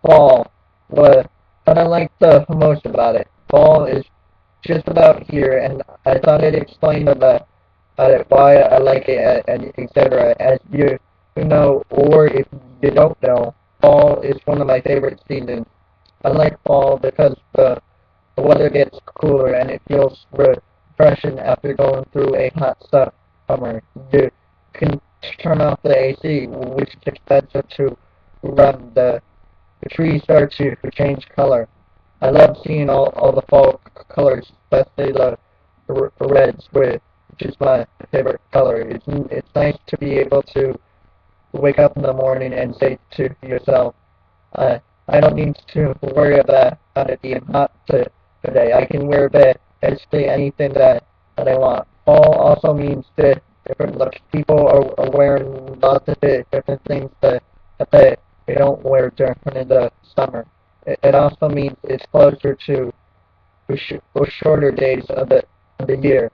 fall. What I like the most about it. Fall is just about here, and I thought I'd explain about it, why I like it, and etc. As you know, or if you don't know, fall is one of my favorite seasons. I like fall because the weather gets cooler and it feels refreshing after going through a hot summer. You can turn off the AC, which is expensive to run. The trees start to change color. I love seeing all the fall colors, especially the reds, which is my favorite color. It's nice to be able to wake up in the morning and say to yourself, I don't need to worry about it being hot today. I can wear basically anything that I want. Fall also means that different looks. People are wearing lots of different things that they don't wear during the summer. It also means it's closer to the shorter days of the year.